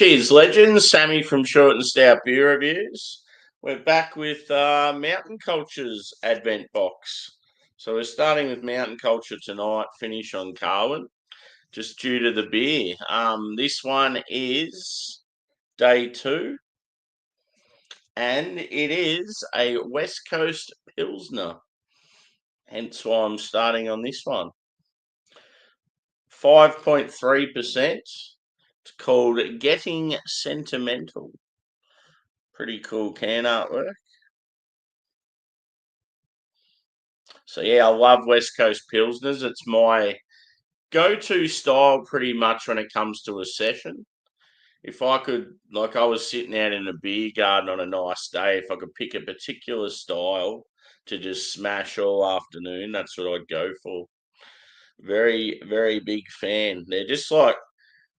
Cheers, legends. Sammy from Short and Stout Beer Reviews. We're back with Mountain Culture's Advent Box. So we're starting with Mountain Culture tonight, finish on Carwin, just due to the beer. This one is day 2, and it is a West Coast Pilsner. Hence why I'm starting on this one. 5.3%. It's called Getting Sentimental. Pretty cool can artwork. So yeah, I love West Coast Pilsners. It's my go-to style pretty much when it comes to a session. If I could, like I was sitting out in a beer garden on a nice day, if I could pick a particular style to just smash all afternoon, that's what I'd go for. Very, very big fan. They're just like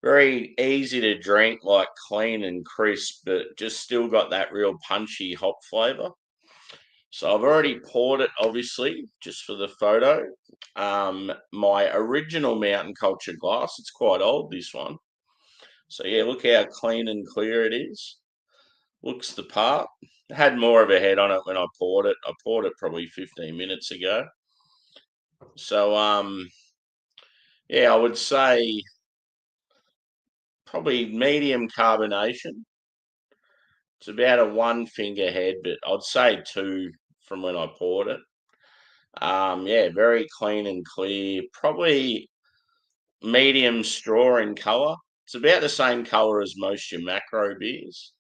very easy to drink, like clean and crisp, but just still got that real punchy hop flavour. So I've already poured it, obviously, just for the photo. My original Mountain Culture glass, it's quite old, this one. So yeah, look how clean and clear it is. Looks the part. Had more of a head on it when I poured it. I poured it probably 15 minutes ago. So yeah, I would say probably medium carbonation. It's about a 1 finger head, but I'd say 2 from when I poured it. Yeah, very clean and clear. Probably medium straw in colour. It's about the same colour as most your macro beers.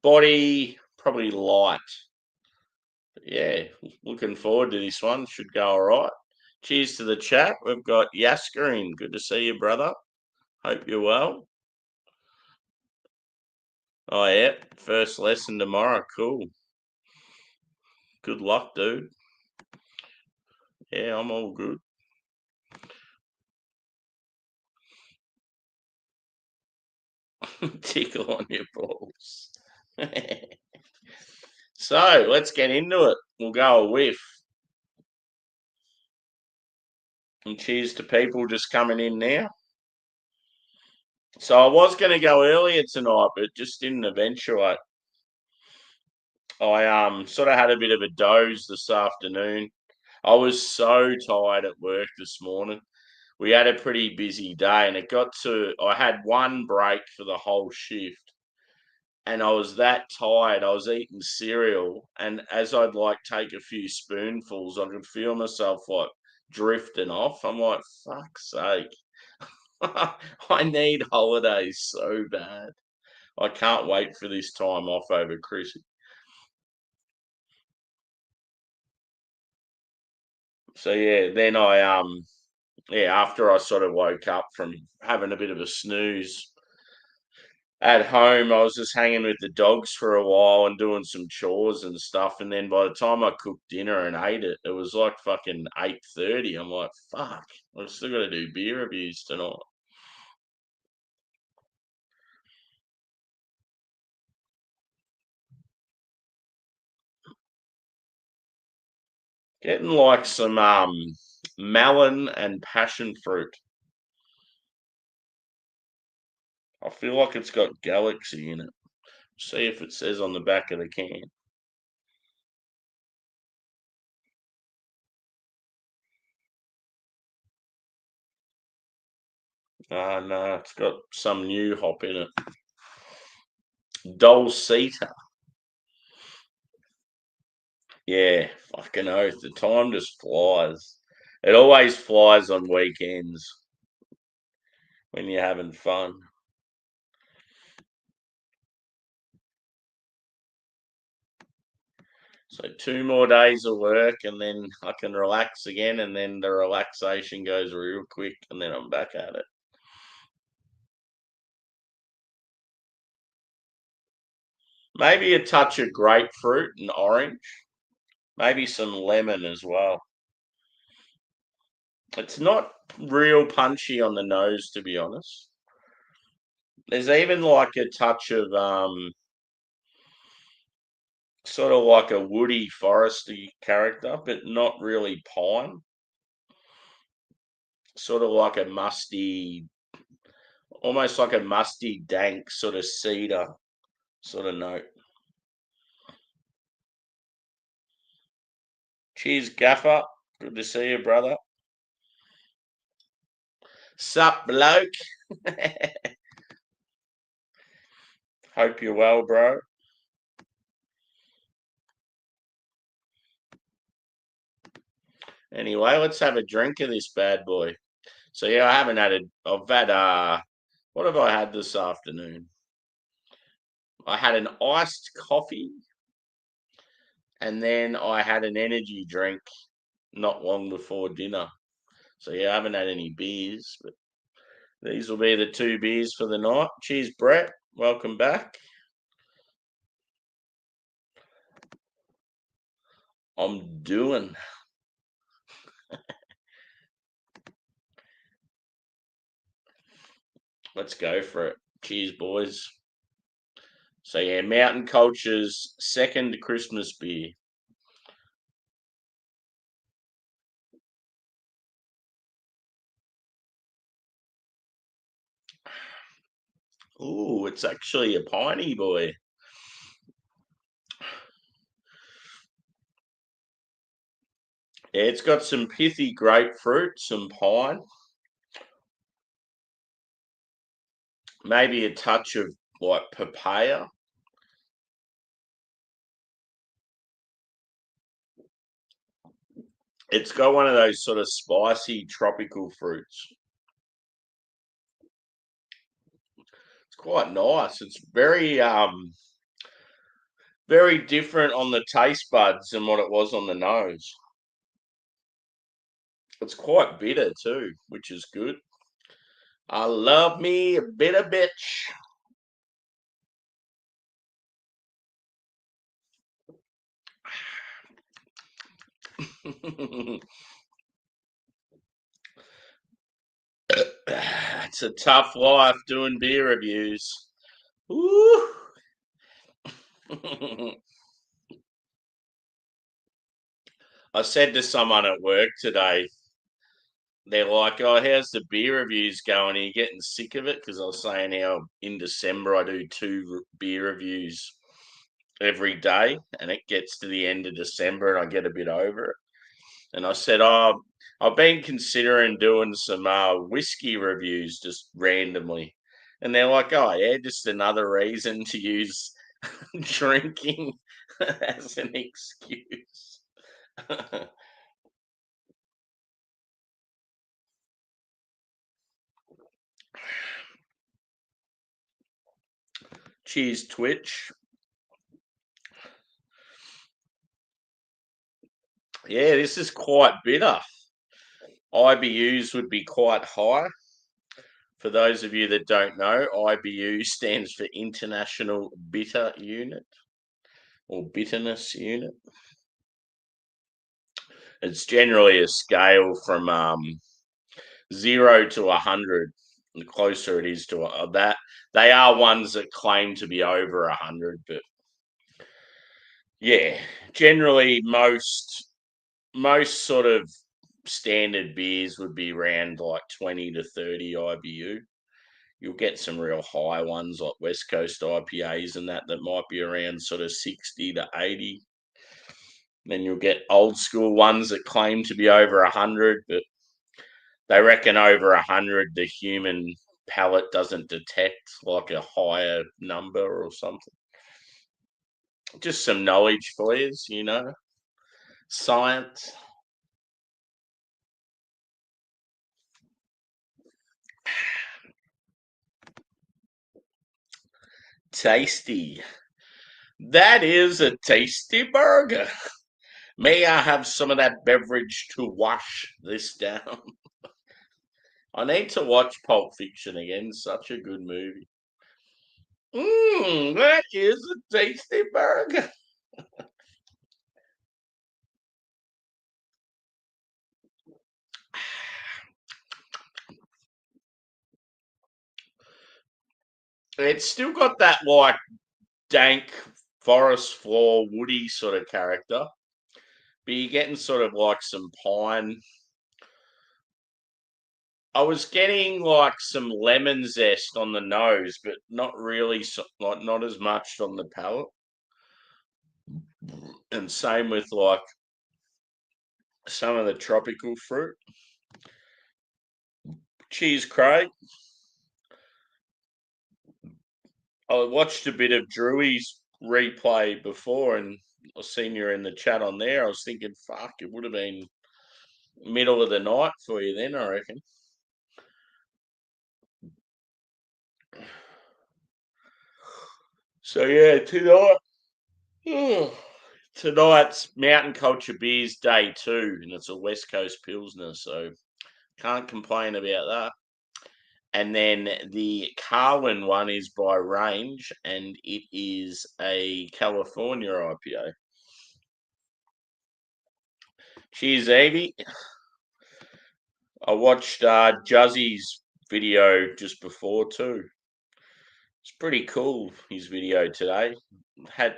Body probably light. Yeah, looking forward to this one. Should go all right. Cheers to the chat. We've got Yaskareen. Good to see you, brother. Hope you're well. Oh yeah, first lesson tomorrow. Cool. Good luck, dude. Yeah, I'm all good. Tickle on your balls. So let's get into it. We'll go a whiff. And cheers to people just coming in now. So I was going to go earlier tonight, but just didn't eventuate. I sort of had a bit of a doze this afternoon. I was so tired at work this morning. We had a pretty busy day, and I had one break for the whole shift, and I was that tired. I was eating cereal, and as I'd like take a few spoonfuls, I could feel myself like drifting off. I'm like, fuck's sake. I need holidays so bad. I can't wait for this time off over Christmas. So yeah, then after I sort of woke up from having a bit of a snooze at home, I was just hanging with the dogs for a while and doing some chores and stuff. And then by the time I cooked dinner and ate it, it was like fucking 8:30. I'm like, fuck, I've still got to do beer reviews tonight. Getting like some melon and passion fruit. I feel like it's got galaxy in it. See if it says on the back of the can. No, it's got some new hop in it. Dulceta. Yeah, fucking oath. The time just flies. It always flies on weekends when you're having fun. So 2 more days of work and then I can relax again, and then the relaxation goes real quick and then I'm back at it. Maybe a touch of grapefruit and orange. Maybe some lemon as well. It's not real punchy on the nose, to be honest. There's even like a touch of sort of like a woody, foresty character, but not really pine. Sort of like a musty, almost like a musty, dank sort of cedar sort of note. Cheers, Gaffer. Good to see you, brother. Sup, bloke? Hope you're well, bro. Anyway, let's have a drink of this bad boy. So yeah, I haven't had it. I've had what have I had this afternoon? I had an iced coffee and then I had an energy drink not long before dinner. So yeah, I haven't had any beers, but these will be the two beers for the night. Cheers, Brett. Welcome back. I'm doing. Let's go for it. Cheers, boys. So yeah, Mountain Culture's second Christmas beer. Ooh, it's actually a piney boy. Yeah, it's got some pithy grapefruit, some pine, maybe a touch of like papaya. It's got one of those sort of spicy tropical fruits. It's quite nice. It's very different on the taste buds than what it was on the nose. It's quite bitter too, which is good. I love me a bitter bitch. It's a tough life doing beer reviews. Ooh. I said to someone at work today, they're like, "Oh, how's the beer reviews going? Are you getting sick of it?" Because I was saying how in December I do two beer reviews every day, and it gets to the end of December and I get a bit over it. And I said, "Oh, I've been considering doing some whiskey reviews just randomly," and they're like, "Oh yeah, just another reason to use drinking as an excuse." Cheers, Twitch. Yeah, this is quite bitter. IBUs would be quite high. For those of you that don't know, IBU stands for International Bitter Unit or Bitterness Unit. It's generally a scale from 0 to 100. The closer it is to that, they are ones that claim to be over 100, but yeah, generally most sort of standard beers would be around like 20 to 30 IBU. You'll get some real high ones like West Coast IPAs and that might be around sort of 60 to 80. Then you'll get old school ones that claim to be over 100, but they reckon over 100 the human palate doesn't detect like a higher number or something. Just some knowledge for you. Science. Tasty. That is a tasty burger. May I have some of that beverage to wash this down? I need to watch Pulp Fiction again. Such a good movie. That is a tasty burger. It's still got that like dank forest floor woody sort of character, but you're getting sort of like some pine. I was getting like some lemon zest on the nose, but not really, like not as much on the palate. And same with like some of the tropical fruit. Cheers, Craig. I watched a bit of Drewy's replay before, and I seen you in the chat on there. I was thinking, fuck, it would have been middle of the night for you then, I reckon. So yeah, tonight's Mountain Culture Beers Day 2, and it's a West Coast Pilsner, so can't complain about that. And then the Carwin one is by Range, and it is a California IPA. Cheers, Evie. I watched Juzzy's video just before too. It's pretty cool, his video today.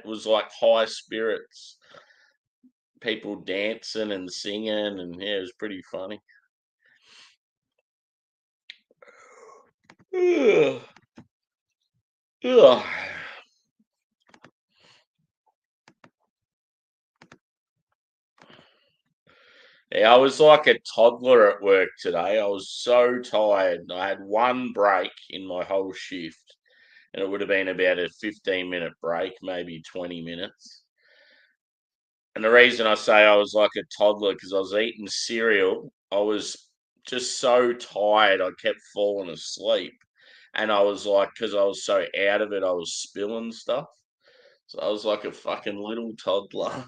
Was like high spirits, people dancing and singing, and yeah, it was pretty funny. Ugh. Ugh. Yeah, I was like a toddler at work today. I was so tired. I had one break in my whole shift, and it would have been about a 15-minute break, maybe 20 minutes. And the reason I say I was like a toddler because I was eating cereal. I was just so tired. I kept falling asleep. And I was like, because I was so out of it, I was spilling stuff. So I was like a fucking little toddler.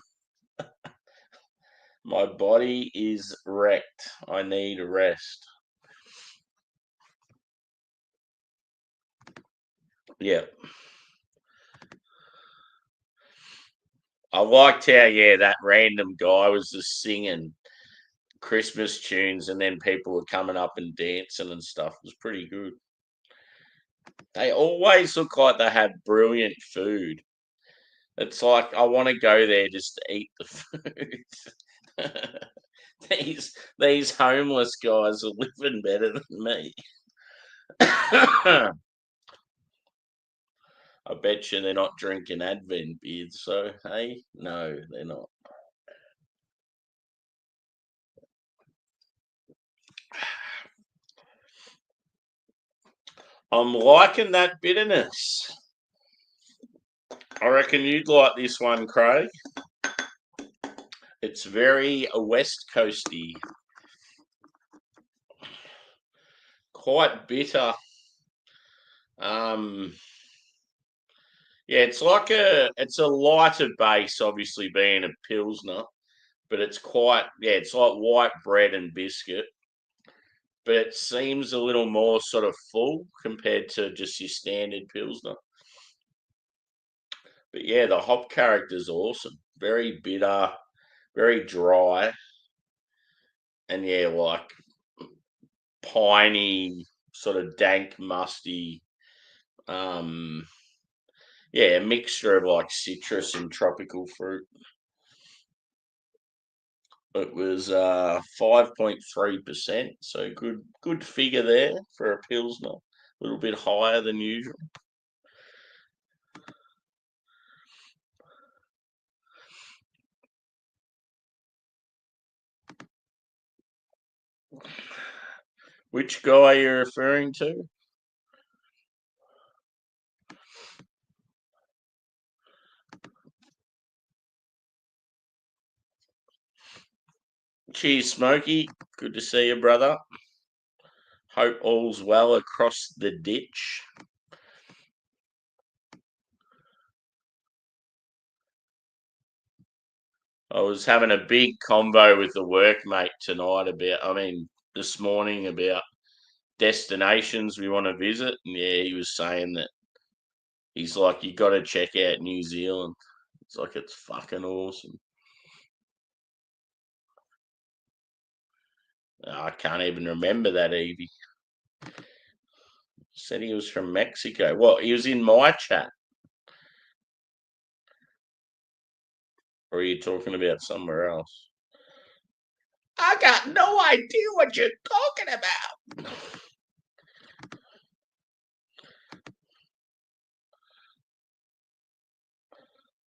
My body is wrecked. I need a rest. Yeah. I liked how, yeah, that random guy was just singing Christmas tunes and then people were coming up and dancing and stuff. It was pretty good. They always look like they have brilliant food. It's like I want to go there just to eat the food. these homeless guys are living better than me. I bet you they're not drinking Advent beers. So hey, no, they're not. I'm liking that bitterness. I reckon you'd like this one, Craig. It's very West Coasty, quite bitter. Yeah, it's a lighter base, obviously being a pilsner, but it's quite it's like white bread and biscuit, but it seems a little more sort of full compared to just your standard pilsner. But yeah, the hop character's awesome. Very bitter, very dry, and yeah, like piney, sort of dank, musty. Um, yeah, a mixture of like citrus and tropical fruit. It was 5.3%, so good figure there for a pilsner. A little bit higher than usual. Which guy are you referring to? Cheers, Smokey. Good to see you, brother. Hope all's well across the ditch. I was having a big convo with the workmate tonight this morning about destinations we want to visit. And yeah, he was saying that he's like, you got to check out New Zealand. It's like, it's fucking awesome. I can't even remember that, Evie. Said he was from Mexico. Well, he was in my chat. Or are you talking about somewhere else? got no idea what you're talking about.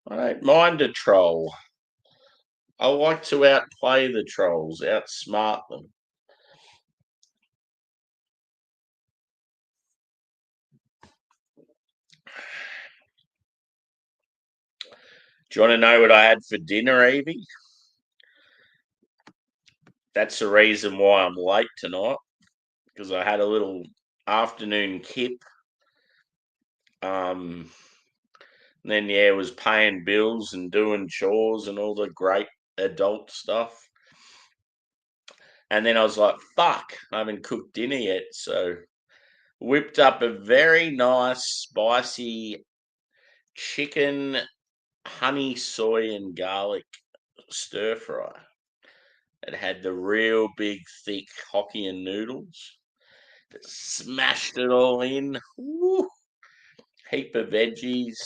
I don't mind a troll. I like to outplay the trolls, outsmart them. Do you want to know what I had for dinner, Evie? That's the reason why I'm late tonight, because I had a little afternoon kip. Then was paying bills and doing chores and all the great adult stuff. And then I was like, fuck, I haven't cooked dinner yet. So whipped up a very nice spicy chicken, honey, soy, and garlic stir fry. It had the real big, thick Hokkien noodles. Smashed it all in. Woo. Heap of veggies.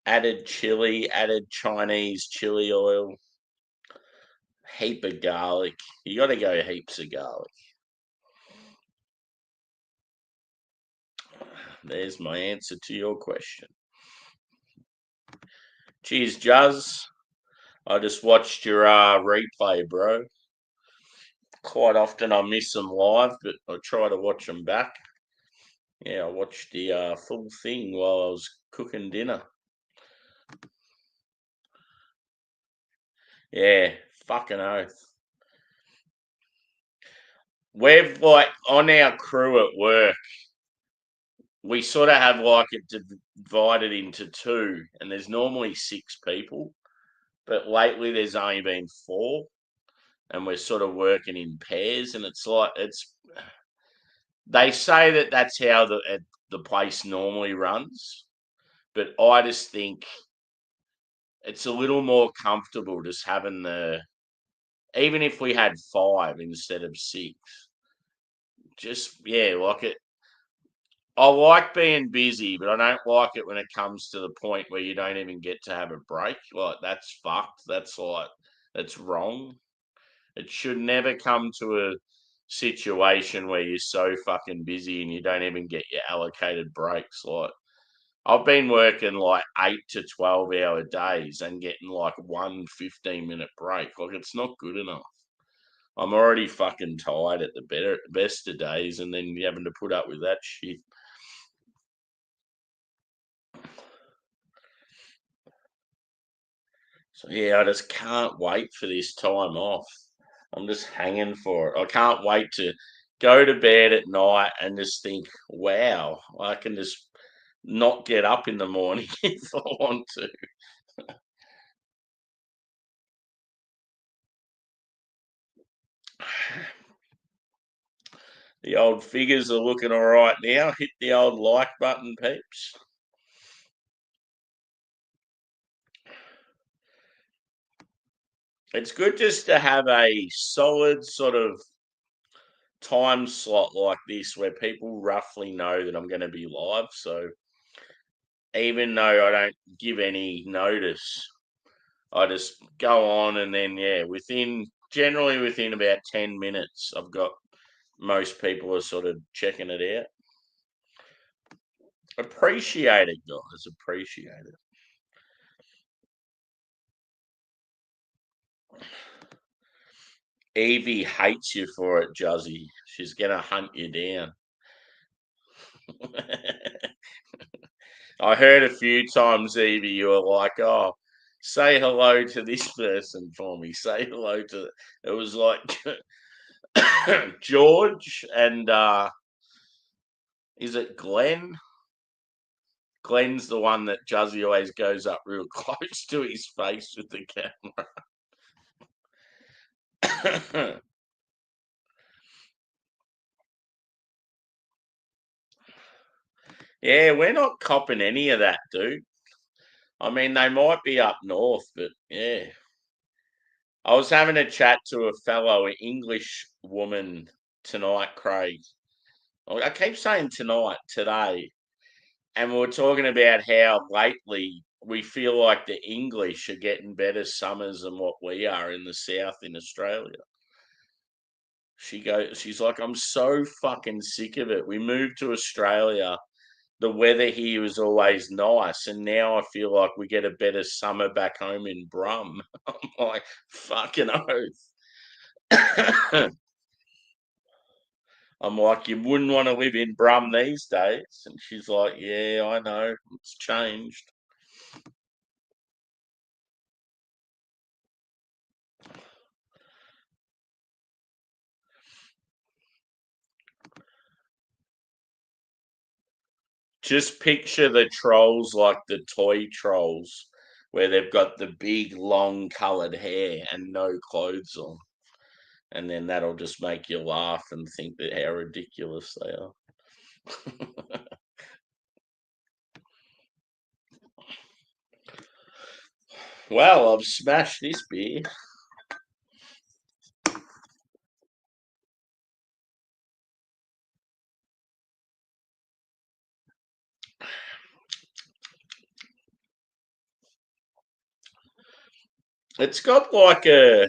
Added chili, added Chinese chili oil. Heap of garlic. You got to go heaps of garlic. There's my answer to your question. Cheers, Juzz. I just watched your replay, bro. Quite often I miss them live, but I try to watch them back. Yeah, I watched the full thing while I was cooking dinner. Yeah, fucking oath. We've like on our crew at work, we sort of have like it divided into two, and there's normally 6 people, but lately there's only been 4, and we're sort of working in pairs, and it's like they say that that's how the place normally runs, but I just think it's a little more comfortable just having even if we had 5 instead of 6, just like it. I like being busy, but I don't like it when it comes to the point where you don't even get to have a break. Like that's fucked. That's wrong. It should never come to a situation where you're so fucking busy and you don't even get your allocated breaks. Like I've been working like 8 to 12 hour days and getting like 1 15-minute break. Like it's not good enough. I'm already fucking tired at the best of days, and then you having to put up with that shit. So I just can't wait for this time off. I'm just hanging for it. I can't wait to go to bed at night and just think, wow, I can just not get up in the morning if I want to. The old figures are looking all right now. Hit the old like button, peeps. It's good just to have a solid sort of time slot like this where people roughly know that I'm going to be live. So even though I don't give any notice, I just go on and then generally within about 10 minutes, I've got most people are sort of checking it out. Appreciate it, guys. Appreciate it. Evie hates you for it, Juzzy. She's gonna hunt you down. I heard a few times, Evie, you were like, "Oh, say hello to this person for me. Say hello to." It was like George and is it Glenn? Glenn's the one that Juzzy always goes up real close to his face with the camera. Yeah, we're not copping any of that, dude. I mean, they might be up north, but yeah. I was having a chat to a fellow English woman tonight, Craig. I keep saying tonight, today, and we were talking about how lately we feel like the English are getting better summers than what we are in the south in Australia. She's like, I'm so fucking sick of it. We moved to Australia. The weather here was always nice, and now I feel like we get a better summer back home in Brum. I'm like, fucking oath. I'm like, you wouldn't want to live in Brum these days. And she's like, yeah, I know. It's changed. Just picture the trolls like the toy trolls, where they've got the big, long, coloured hair and no clothes on. And then that'll just make you laugh and think that how ridiculous they are. Well, I've smashed this beer. It's got like a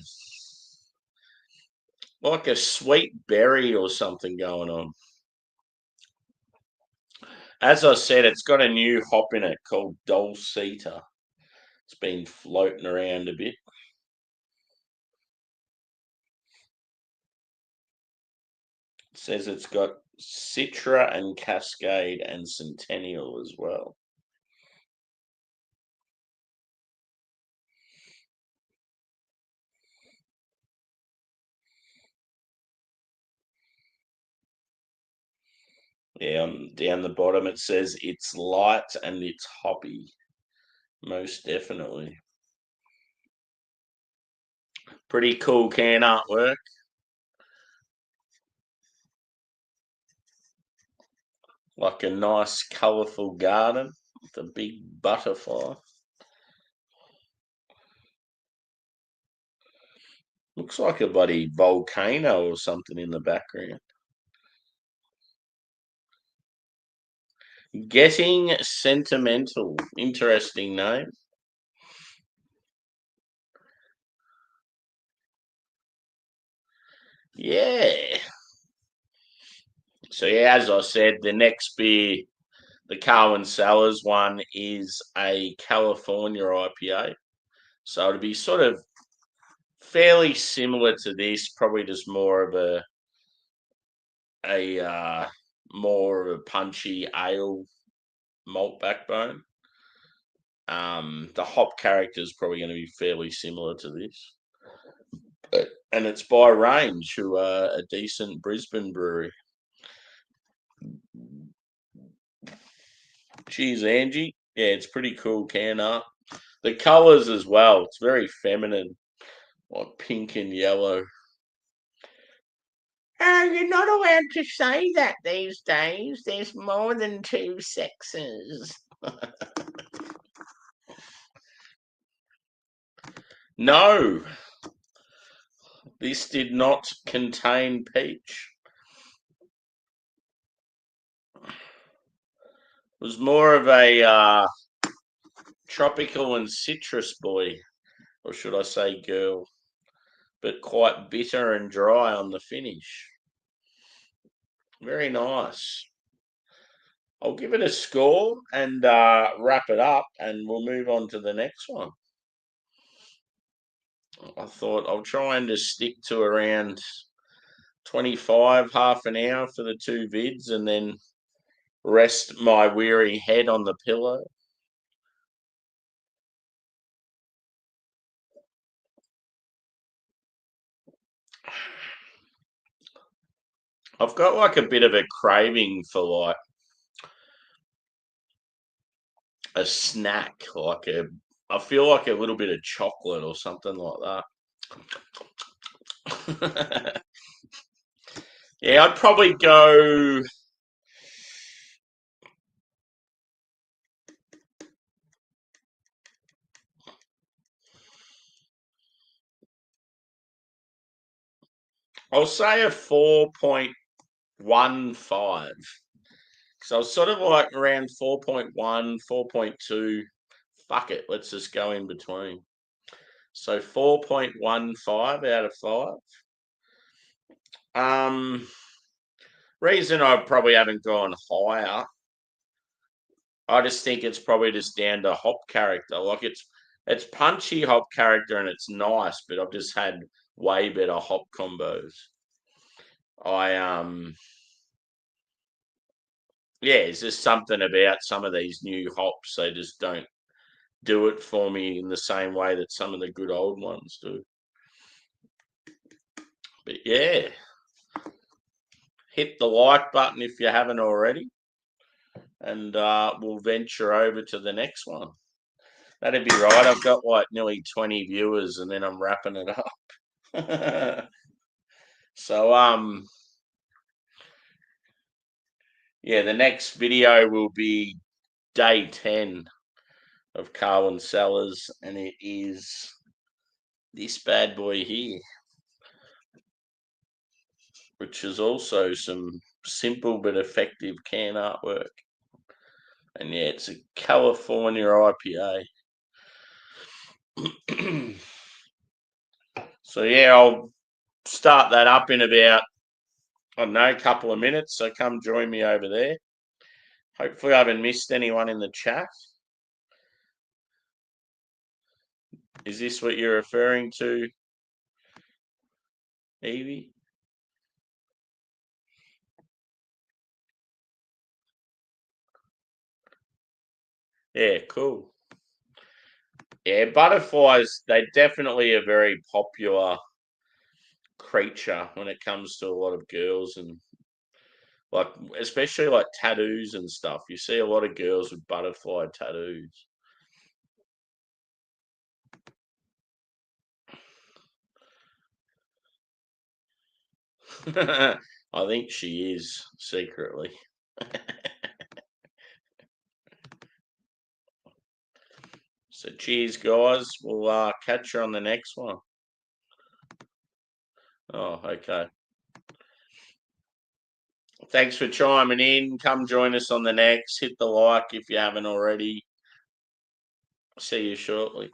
sweet berry or something going on. As I said, it's got a new hop in it called Dulceta. It's been floating around a bit. It says it's got Citra and Cascade and Centennial as well. Yeah, down the bottom it says it's light and it's hoppy. Most definitely. Pretty cool can artwork. Like a nice colourful garden with a big butterfly. Looks like a bloody volcano or something in the background. Getting Sentimental. Interesting name. Yeah. So yeah, as I said, the next beer, the Carwin Cellars one, is a California IPA. So it'll be sort of fairly similar to this, probably just more of a more of a punchy ale malt backbone. The hop character is probably going to be fairly similar to this. And it's by Range, who are a decent Brisbane brewery. Cheers, Angie. Yeah, it's pretty cool can art. The colours as well. It's very feminine, like pink and yellow. You're not allowed to say that these days. There's more than two sexes. No, this did not contain peach. It was more of a tropical and citrus boy, or should I say girl, but quite bitter and dry on the finish. Very nice. I'll give it a score and wrap it up, and we'll move on to the next one. I thought I'll try and just stick to around 25, half an hour for the two vids, and then rest my weary head on the pillow. I've got like a bit of a craving for like a snack, I feel like a little bit of chocolate or something like that. Yeah, I'd probably go. I'll say a 4.15. So I was sort of like around 4.1, 4.2, fuck it. Let's just go in between. So 4.15 out of 5. Reason I probably haven't gone higher, I just think it's probably just down to hop character. Like it's punchy hop character and it's nice, but I've just had way better hop combos. Yeah, it's just something about some of these new hops. They just don't do it for me in the same way that some of the good old ones do. But yeah, hit the like button if you haven't already, and we'll venture over to the next one. That'd be right. I've got like nearly 20 viewers, and then I'm wrapping it up. So yeah, the next video will be day 10 of Carwin Cellars, and it is this bad boy here, which is also some simple but effective can artwork. And yeah, it's a California IPA. So yeah, I'll start that up in about, I don't know, a couple of minutes. So come join me over there. Hopefully I haven't missed anyone in the chat. Is this what you're referring to, Evie? Yeah, cool. Yeah, butterflies, they definitely a very popular creature when it comes to a lot of girls, and like especially like tattoos and stuff. You see a lot of girls with butterfly tattoos. I think she is secretly. So cheers, guys. We'll catch you on the next one. Oh, okay. Thanks for chiming in. Come join us on the next. Hit the like if you haven't already. See you shortly.